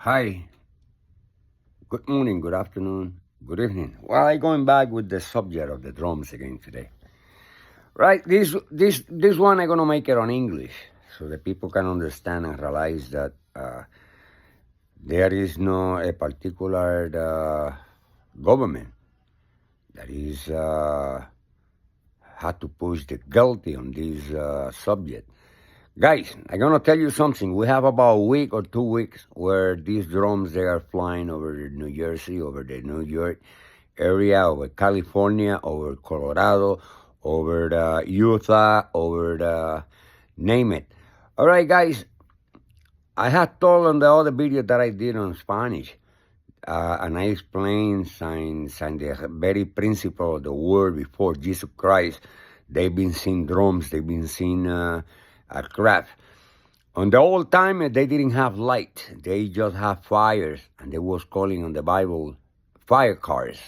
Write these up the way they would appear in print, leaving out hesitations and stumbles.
Hi, good morning, good afternoon, good evening. Well, I'm going back with the subject of the drums again today. Right, this one I'm gonna make it on English so that people can understand and realize that there is no a particular government that is had to push the guilty on this subject. Guys, I'm gonna tell you something. We have about a week or 2 weeks where these drones they are flying over New Jersey, over the New York area, over California, over Colorado, over the Utah, over the name it. All right, guys. I had told on the other video that I did on Spanish, and I explained since the very principle of the word before Jesus Christ. They've been seeing drums, they've been seeing craft. On the old time, they didn't have light. They just have fires, and they was calling on the Bible fire cars.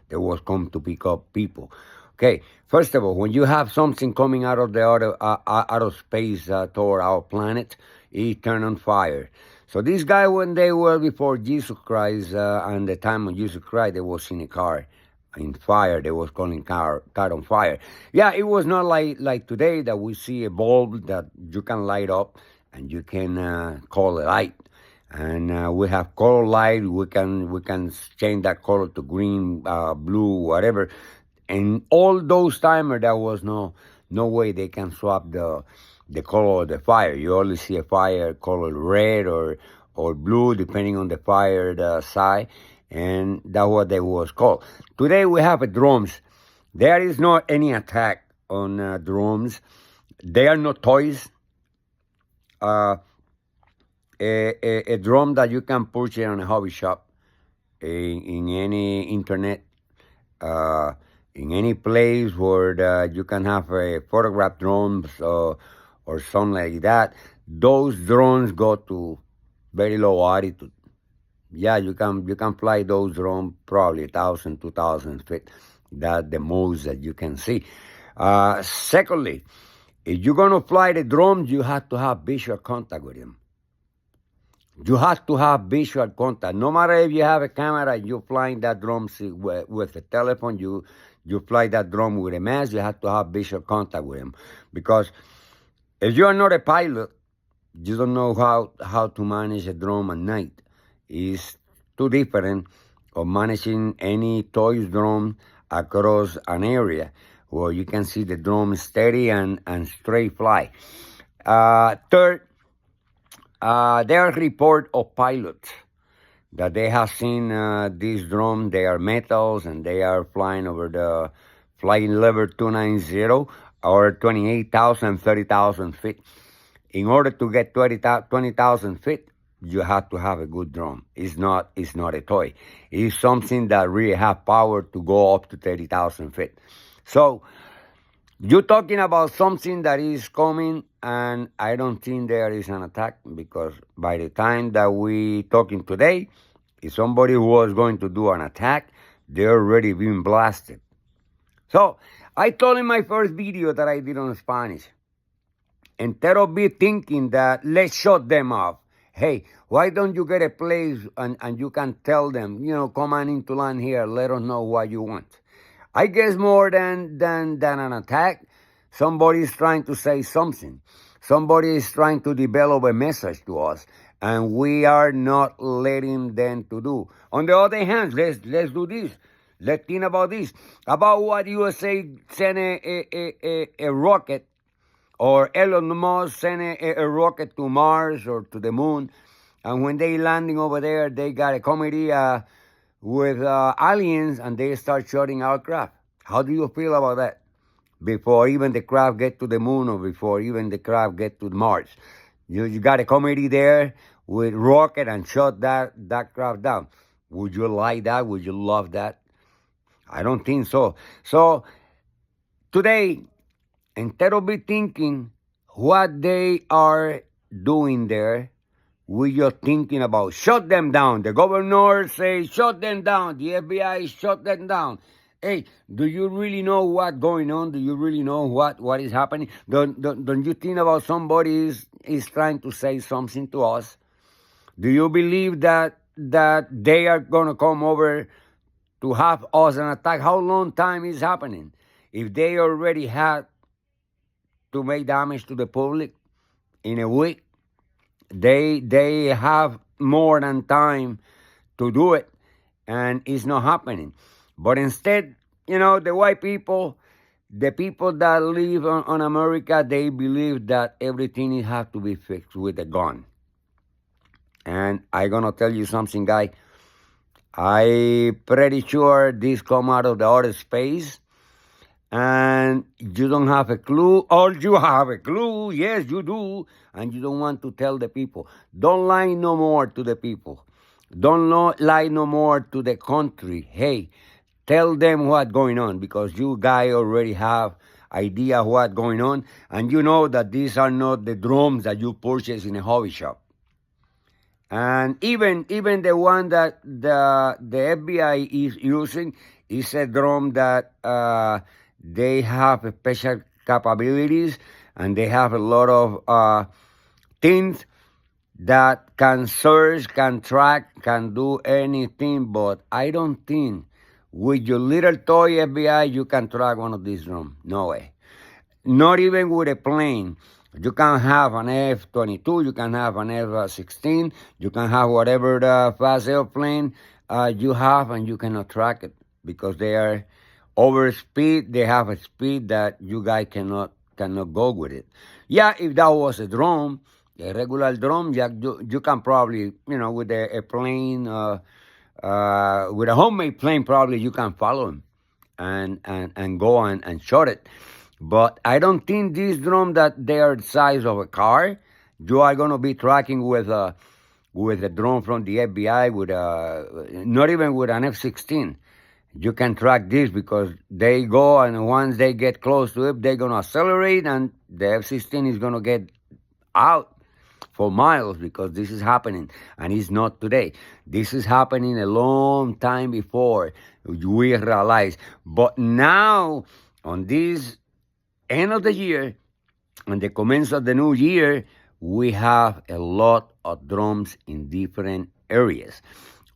They was come to pick up people. Okay, first of all, when you have something coming out of the out of space toward our planet, it turn on fire. So these guys, when they were before Jesus Christ, and the time of Jesus Christ, they was in a car in fire. They was calling car on fire. Yeah, it was not like today that we see a bulb that you can light up and you can call a light. And we have color light. We can change that color to green, blue, whatever. And all those timers, there was no way they can swap the color of the fire. You only see a fire colored red or blue, depending on the fire side, and that's what they was called. Today we have a drums. There is not any attack on drums. They are not toys. A drum that you can purchase on a hobby shop, in any internet, in any place where you can have a photograph drones or something like that. Those drones go to very low altitude. Yeah, you can fly those drones probably 1,000, 2,000 feet. That's the most that you can see. Secondly, if you're gonna fly the drone, you have to have visual contact with them. You have to have visual contact. No matter if you have a camera, you're flying that drone with a telephone, you fly that drone with a mask, you have to have visual contact with them. Because if you are not a pilot, you don't know how to manage a drone at night. It's too different of managing any toy drone across an area where you can see the drone steady and straight fly. Third, there are reports of pilots that they have seen these drones. They are metals and they are flying over the flying level 290 or 28,000, 30,000 feet. In order to get 20,000 feet, you have to have a good drone. It's not a toy. It's something that really have power to go up to 30,000 feet. So you're talking about something that is coming, and I don't think there is an attack, because by the time that we talking today, if somebody was going to do an attack, they're already being blasted. So I told in my first video that I did on Spanish, instead of be thinking that let's shut them off, hey, why don't you get a place and you can tell them, come on into land here, let us know what you want. I guess more than an attack, somebody is trying to say something. Somebody is trying to develop a message to us, and we are not letting them to do. On the other hand, let's do this. Let's think about this. About what USA sent a rocket, or Elon Musk sent a rocket to Mars or to the moon, and when they landing over there, they got a committee with aliens, and they start shooting our craft. How do you feel about that? Before even the craft get to the moon, or before even the craft get to Mars, you got a committee there with rocket and shot that craft down. Would you like that? Would you love that? I don't think so. So today, instead of be thinking what they are doing there, we just thinking about shut them down. The governor say shut them down. The FBI shut them down. Hey, do you really know what's going on? Do you really know what is happening? Don't you think about somebody is trying to say something to us? Do you believe that they are gonna come over to have us an attack? How long time is happening? If they already had to make damage to the public in a week, they have more than time to do it, and it's not happening. But instead, the white people, the people that live on America, they believe that everything has to be fixed with a gun. And I gonna tell you something, guy. I pretty sure this come out of the outer space, and you don't have a clue, or you have a clue. Yes, you do, and you don't want to tell the people. Don't lie no more to the people. Don't lie no more to the country. Hey, tell them what's going on, because you guys already have idea what's going on, and you know that these are not the drums that you purchase in a hobby shop. And even the one that the FBI is using is a drum that they have special capabilities, and they have a lot of things that can search, can track, can do anything. But I don't think with your little toy FBI you can track one of these drums. No way. Not even with a plane. You can have an F-22, you can have an F-16, you can have whatever the fast airplane you have, and you cannot track it because they are over speed. They have a speed that you guys cannot go with it. Yeah, if that was a drone, a regular drone, yeah, you can probably, with a plane, with a homemade plane, probably you can follow him and go and shot it. But I don't think these drones that they are the size of a car, you are gonna be tracking with a drone from the FBI, with not even with an F-16. You can track this because they go, and once they get close to it, they're gonna accelerate, and the F-16 is gonna get out for miles, because this is happening, and it's not today. This is happening a long time before we realize. But now, on this end of the year and the commence of the new year, we have a lot of drums in different areas.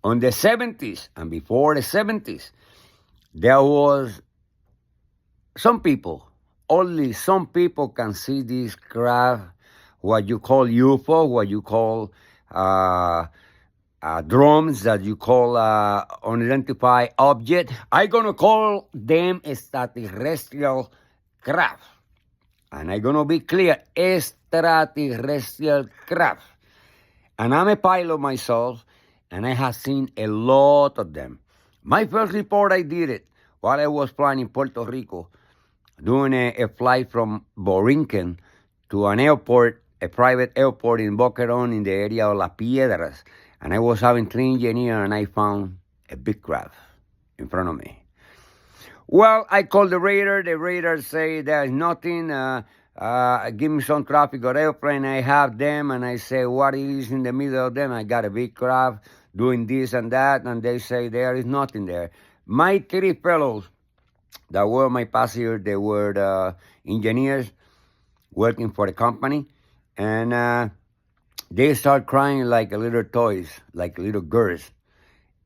On the 70s and before the 70s, there was some people, only some people can see this craft, what you call UFO, what you call drums, that you call unidentified object. I'm going to call them extraterrestrial craft. And I'm going to be clear, extraterrestrial craft. And I'm a pilot myself, and I have seen a lot of them. My first report, I did it while I was flying in Puerto Rico, doing a flight from Borinquen to an airport, a private airport in Boquerón in the area of Las Piedras. And I was having 3 engineers, and I found a big craft in front of me. Well, I called the radar. The radar say there's nothing. Give me some traffic or airplane. I have them, and I say, what is in the middle of them? I got a big craft doing this and that, and they say there is nothing there. My 3 fellows that were my passengers, they were engineers working for the company, and they start crying like little toys, like little girls.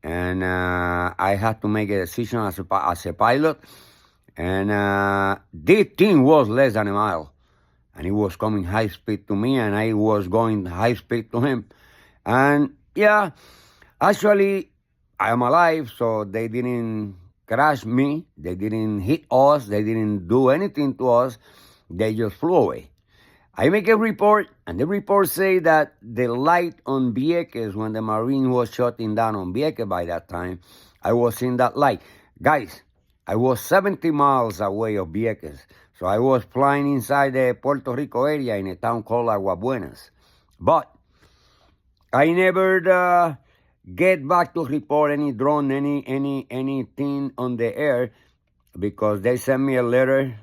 And I had to make a decision as a pilot. And this thing was less than a mile. And he was coming high speed to me, and I was going high speed to him. And yeah, actually, I am alive, so they didn't crash me. They didn't hit us. They didn't do anything to us. They just flew away. I make a report, and the report say that the light on Vieques, when the Marine was shutting down on Vieques by that time, I was in that light. Guys, I was 70 miles away of Vieques, so I was flying inside the Puerto Rico area in a town called Aguas Buenas. But I never get back to report any drone, anything on the air, because they sent me a letter,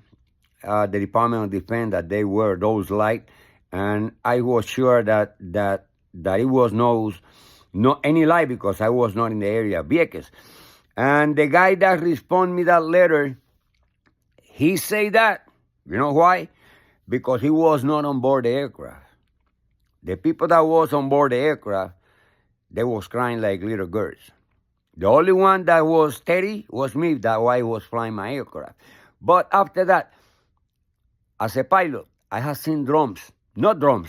the Department of Defense, that they were those lights, and I was sure that it was not any light, because I was not in the area of Vieques. And the guy that responded me that letter, he said that. You know why? Because he was not on board the aircraft. The people that was on board the aircraft, they was crying like little girls. The only one that was steady was me. That's why I was flying my aircraft. But after that, as a pilot, I have seen drones. Not drones.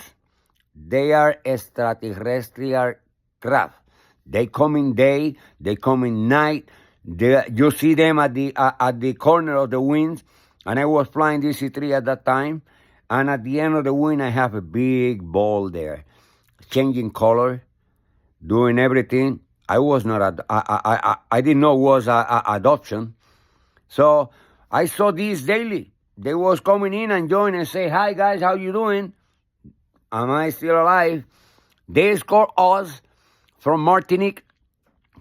They are extraterrestrial craft. They come in day, they come in night. You see them at the corner of the wings. And I was flying DC-3 at that time. And at the end of the wing, I have a big ball there, changing color, doing everything. I was not. I didn't know it was adoption. So I saw these daily. They was coming in and join and say, "Hi guys, how you doing? Am I still alive?" They escort us from Martinique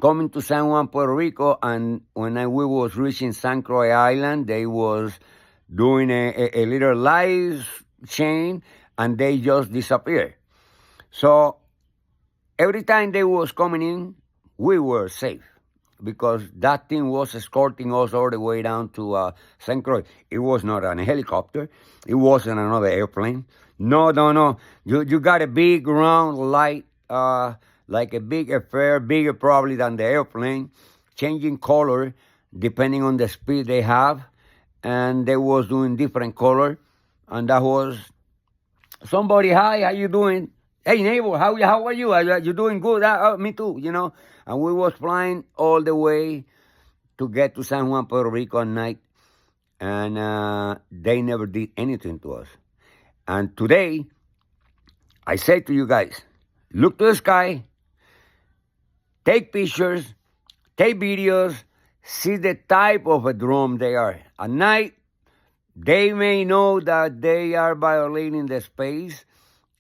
coming to San Juan, Puerto Rico, and when we was reaching San Croix Island, they was doing a little live chain, and they just disappeared. So every time they was coming in, we were safe because that thing was escorting us all the way down to St. Croix. It was not a helicopter. It wasn't another airplane. No. You got a big round light, like a big affair, bigger probably than the airplane, changing color depending on the speed they have. And they was doing different color. And that was somebody, "Hi, how you doing? Hey, neighbor, how are you? Are you doing good?" Me too, you know. And we was flying all the way to get to San Juan, Puerto Rico at night. And they never did anything to us. And today, I say to you guys, look to the sky, take pictures, take videos, see the type of a drone they are. At night, they may know that they are violating the space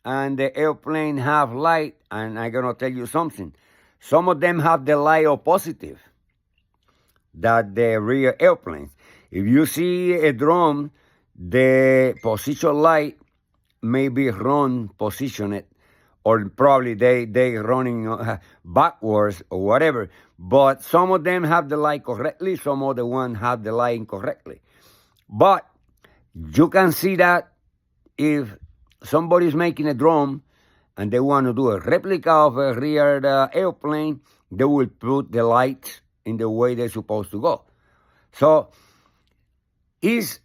and the airplane have light. And I'm going to tell you something. Some of them have the light of positive that the real airplanes. If you see a drone, the position light may be wrong positioned, or probably they running backwards or whatever. But some of them have the light correctly, some of the ones have the light incorrectly. But you can see that if somebody's making a drone and they want to do a replica of a real airplane, they will put the lights in the way they're supposed to go. So it's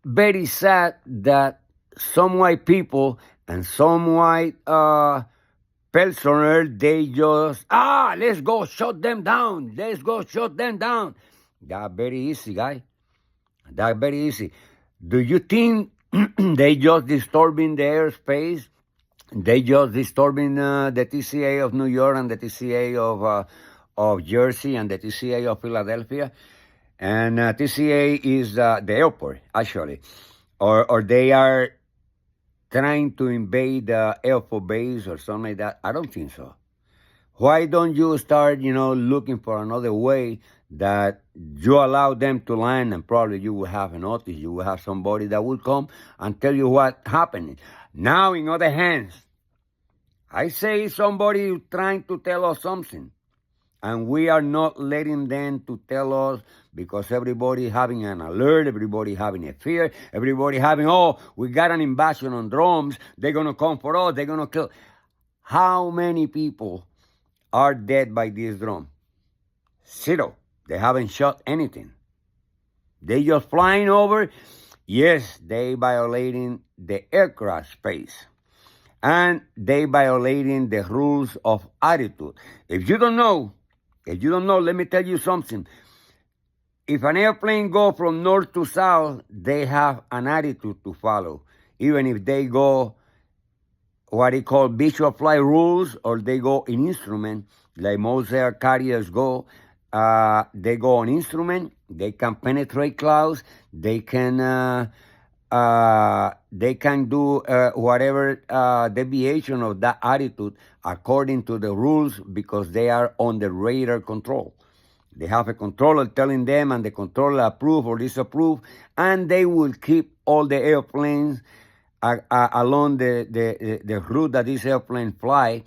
very sad that some white people and some white personnel, they just, let's go shut them down. Let's go shut them down. That's very easy, guy. That's very easy. Do you think they just disturbing the airspace? They just disturbing the TCA of New York and the TCA of Jersey and the TCA of Philadelphia? And TCA is the airport, actually. Or they are trying to invade the Air Force base or something like that? I don't think so. Why don't you start, looking for another way that you allow them to land, and probably you will have a notice. You will have somebody that will come and tell you what happened. Now, in other hands, I say somebody trying to tell us something, and we are not letting them to tell us because everybody having an alert, everybody having a fear, everybody having, we got an invasion on drones, they're going to come for us, they're going to kill. How many people are dead by this drone? 0. They haven't shot anything. They just flying over. Yes, they violating the aircraft space. And they violating the rules of attitude. If you don't know, let me tell you something. If an airplane go from north to south, they have an attitude to follow. Even if they go what they call visual flight rules, or they go in instrument, like most air carriers go. They go on instrument. They can penetrate clouds. They can do whatever deviation of that attitude according to the rules, because they are on the radar control. They have a controller telling them, and the controller approve or disapprove, and they will keep all the airplanes along the route that this airplane fly.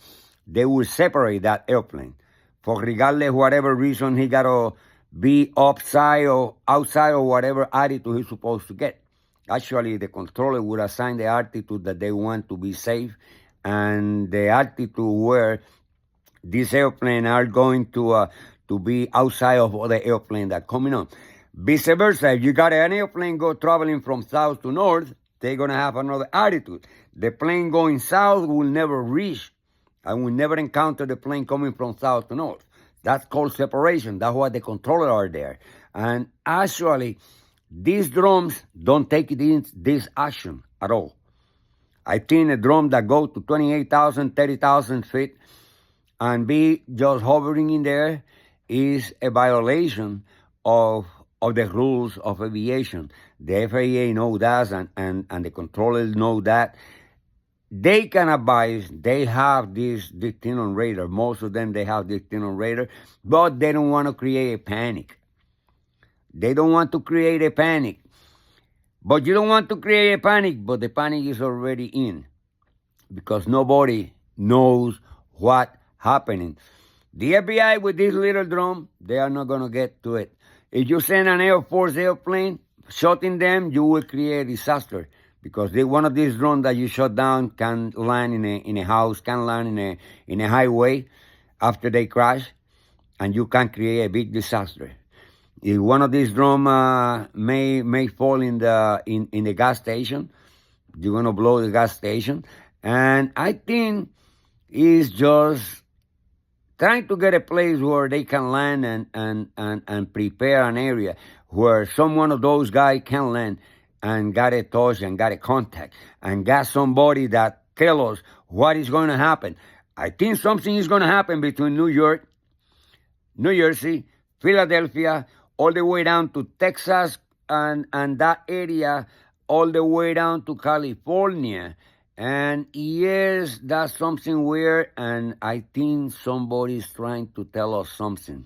They will separate that airplane. For regardless whatever reason, he got to be upside or outside or whatever attitude he's supposed to get. Actually, the controller would assign the altitude that they want to be safe, and the altitude where these airplanes are going to be outside of other airplanes that are coming on. Vice versa, if you got an airplane go traveling from south to north, they're going to have another attitude. The plane going south will never reach and will never encounter the plane coming from south to north. That's called separation. That's why the controllers are there. And actually, these drones don't take this action at all. I think a drone that go to 28,000, 30,000 feet and be just hovering in there is a violation of the rules of aviation. The FAA know that, and the controllers know that. They can advise, they have this thing on radar. Most of them, they have this thing on radar, but they don't want to create a panic. They don't want to create a panic. But you don't want to create a panic, but the panic is already in because nobody knows what's happening. The FBI with this little drone, they are not going to get to it. If you send an Air Force airplane, shooting them, you will create a disaster because one of these drones that you shot down can land in a house, can land in a highway after they crash, and you can create a big disaster. If one of these drones may fall in the gas station, you're gonna blow the gas station, and I think it's just trying to get a place where they can land and prepare an area where some one of those guys can land and got a touch and got a contact and got somebody that tell us what is going to happen. I think something is going to happen between New York, New Jersey, Philadelphia, all the way down to Texas and that area, all the way down to California. And yes, that's something weird, and I think somebody's trying to tell us something.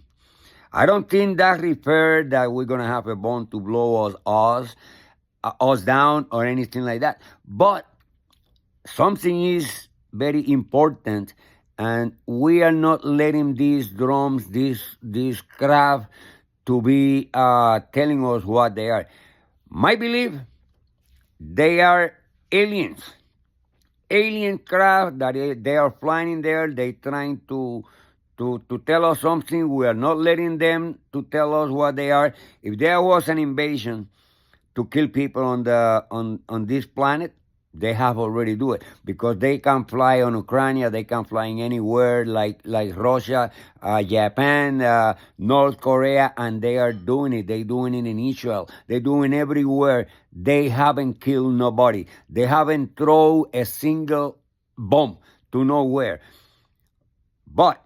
I don't think that refers that we're going to have a bomb to blow us down or anything like that. But something is very important, and we are not letting these drones, these craft, to be telling us what they are. My belief, they are aliens. Alien craft that they are flying in there. They trying to tell us something. We are not letting them to tell us what they are. If there was an invasion to kill people on this planet, they have already do it because they can fly on Ukraine. They can fly anywhere like Russia, Japan, North Korea, and they are doing it. They doing it in Israel. They're doing everywhere. They haven't killed nobody. They haven't thrown a single bomb to nowhere. But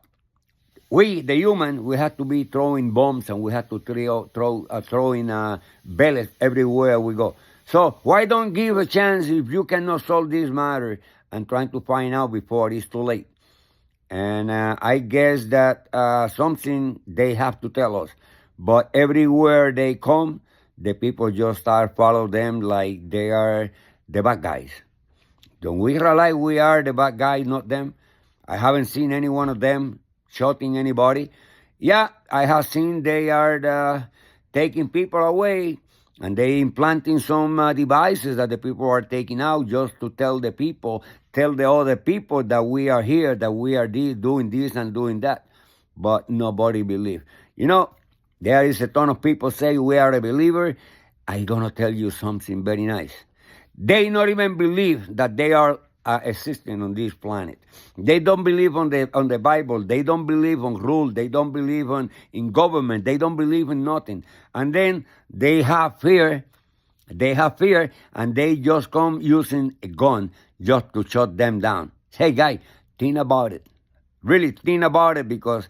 we, the human, we have to be throwing bombs and we have to throwing bullets everywhere we go. So why don't give a chance if you cannot solve this matter and trying to find out before it's too late? And I guess that something they have to tell us. But everywhere they come, the people just start follow them like they are the bad guys. Don't we realize we are the bad guys, not them? I haven't seen any one of them shooting anybody. Yeah, I have seen they are taking people away. And they implanting some devices that the people are taking out just to tell the other people that we are here, that we are doing this and doing that. But nobody believes. You know, there is a ton of people say we are a believer. I'm going to tell you something very nice. They not even believe that they are existing on this planet. They don't believe on the Bible. They don't believe on rule. They don't believe in government. They don't believe in nothing. And then they have fear. They have fear, and they just come using a gun just to shut them down. Hey, guy, think about it. Really think about it, because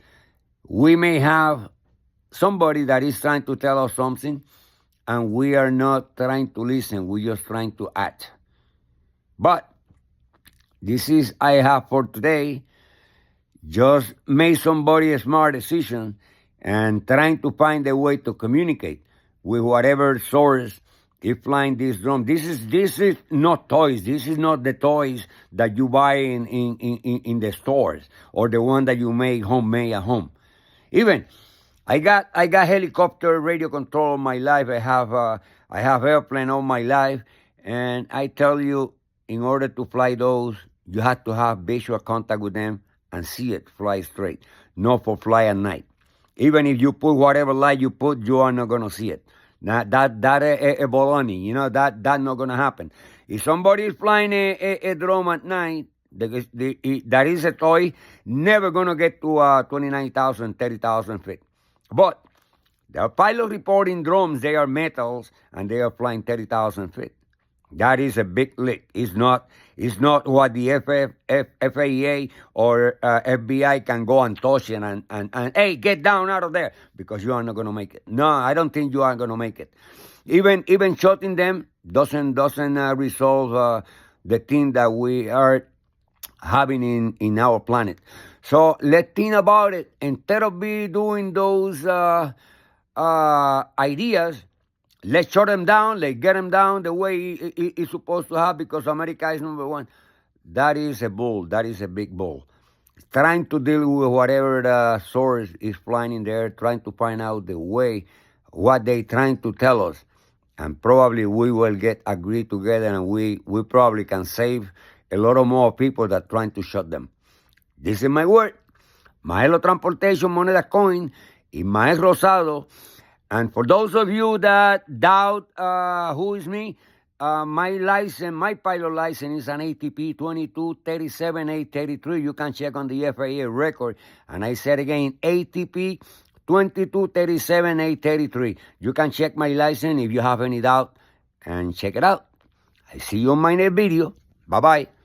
we may have somebody that is trying to tell us something, and we are not trying to listen. We're just trying to act. But this is I have for today. Just make somebody a smart decision and trying to find a way to communicate with whatever source is flying this drone. This is not toys. This is not the toys that you buy in the stores or the one that you make homemade at home. Even I got helicopter radio control all my life. I have airplane all my life, and I tell you, in order to fly those, you have to have visual contact with them and see it fly straight, not for fly at night. Even if you put whatever light you put, you are not gonna see it. Now, that a baloney, that not gonna happen. If somebody is flying a drone at night, that is a toy, never gonna get to 29,000, 30,000 feet. But the pilot reporting drones, they are metals and they are flying 30,000 feet. That is a big lick. It's not what the FAA or FBI can go and touch it and hey, get down out of there, because you are not going to make it. No, I don't think you are going to make it. Even shooting them doesn't resolve the thing that we are having in our planet. So let's think about it. Instead of be doing those ideas, let's shut them down. Let's get them down the way it's supposed to have, because America is number one. That is a bull. That is a big bull. Trying to deal with whatever the source is flying in there, trying to find out the way, what they trying to tell us. And probably we will get agreed together, and we probably can save a lot of more people that trying to shut them. This is my word. Maelo Transportation Moneda Coin, Ismael Rosado. And for those of you that doubt who is me, my pilot license is an ATP 2237833. You can check on the FAA record. And I said again, ATP 2237833. You can check my license if you have any doubt, and check it out. I see you on my next video. Bye-bye.